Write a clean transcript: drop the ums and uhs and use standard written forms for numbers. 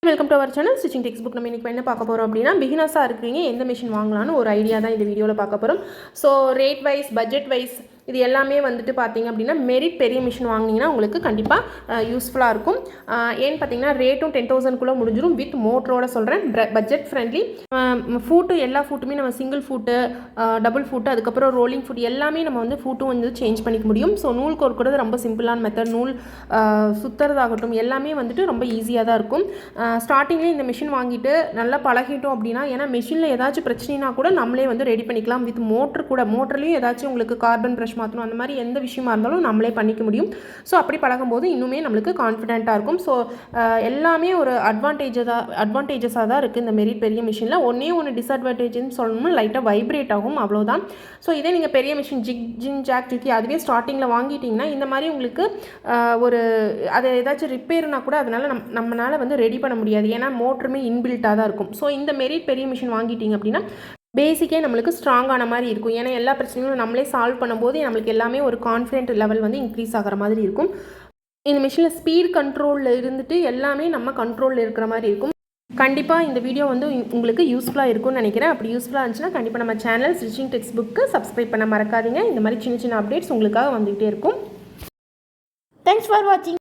Welcome to our channel stitching text book. நம்ம இன்றைக்கி என்ன பார்க்க போகிறோம் அப்படின்னா, பிகினர்ஸாக இருக்கிறீங்க எந்த மிஷின் வாங்கலான்னு ஒரு ஐடியா தான் இந்த வீடியோவில் பார்க்க போகிறோம். So rate wise, budget wise இது எல்லாமே வந்துட்டு பார்த்தீங்க அப்படின்னா மெரிட் பெரிய மிஷின் வாங்கினீங்கன்னா உங்களுக்கு கண்டிப்பாக யூஸ்ஃபுல்லாக இருக்கும். ஏன்னு பார்த்தீங்கன்னா ரேட்டும் 10,000க்குள்ளே முடிஞ்சிடும். வித் மோட்டரோட சொல்கிறேன், பட்ஜெட் ஃப்ரெண்ட்லி. ஃபூட்டு எல்லா ஃபூட்டுமே நம்ம சிங்கிள் ஃபூட்டு, டபுள் ஃபூட்டு, அதுக்கப்புறம் ரோலிங் ஃபுட் எல்லாமே நம்ம வந்து ஃபூட்டும் வந்து சேஞ்ச் பண்ணிக்க முடியும். ஸோ நூல் கோர்க்கிறது ரொம்ப சிம்பிளான மெத்தட். நூல் சுற்றுறதாகட்டும் எல்லாமே வந்துட்டு ரொம்ப ஈஸியாக தான் இருக்கும். ஸ்டார்டிங்லேயே இந்த மிஷின் வாங்கிட்டு நல்லா பழகிட்டோம் அப்படின்னா, ஏன்னா மிஷினில் ஏதாச்சும் பிரச்சனைனா கூட நம்மளே வந்து ரெடி பண்ணிக்கலாம். வித் மோட்டர் கூட, மோட்டர்லேயும் ஏதாச்சும் உங்களுக்கு கார்பன் ப்ரஷ் மாற்றணும், அந்த மாதிரி எந்த விஷயமா இருந்தாலும் நம்மளே பண்ணிக்க முடியும். ஸோ அப்படி பழகும்போது இன்னுமே நம்மளுக்கு கான்ஃபிடென்ட்டாக இருக்கும். ஸோ எல்லாமே ஒரு அட்வான்டேஜஸாக தான் இருக்குது இந்த மெரிட் பெரிய மிஷினில். ஒன்று டிஸ்அட்வான்டேஜ்னு சொல்லணும்னா லைட்டாக வைப்ரேட் ஆகும், அவ்வளோதான். ஸோ இதே நீங்கள் பெரிய மிஷின் ஜின் ஜாக் ஜிக்கி அதுவே ஸ்டார்டிங்கில் வாங்கிட்டிங்கன்னா இந்த மாதிரி உங்களுக்கு ஒரு அது ஏதாச்சும் ரிப்பேர்னா கூட அதனால் நம்மளால் வந்து ரெடி பண்ண முடியாது. ஏன்னா மோட்டருமே இன்பில்ட்டாக தான் இருக்கும். ஸோ இந்த மெரிட் பெரிய மிஷின் வாங்கிட்டிங்க அப்படின்னா பேசிக்கே நம்மளுக்கு ஸ்ட்ராங்கான மாதிரி இருக்கும். ஏன்னா எல்லா பிரச்சனைகளும் நம்மளே சால்வ் பண்ணும்போது நம்மளுக்கு எல்லாமே ஒரு கான்ஃபிடென்ட் லெவல் வந்து இன்க்ரீஸ் ஆகிற மாதிரி இருக்கும். இந்த மிஷினில் ஸ்பீட் கண்ட்ரோலில் இருந்துட்டு எல்லாமே நம்ம கண்ட்ரோலில் இருக்கிற மாதிரி இருக்கும். கண்டிப்பாக இந்த வீடியோ வந்து உங்களுக்கு யூஸ்ஃபுல்லாக இருக்கும்னு நினைக்கிறேன். அப்படி யூஸ்ஃபுல்லாக இருந்துச்சுன்னா கண்டிப்பாக நம்ம channel stitching text book subscribe பண்ண மறக்காதீங்க. இந்த மாதிரி சின்ன சின்ன அப்டேட்ஸ் உங்களுக்காக வந்துகிட்டே இருக்கும். தேங்க்ஸ் ஃபார் வாட்சிங்.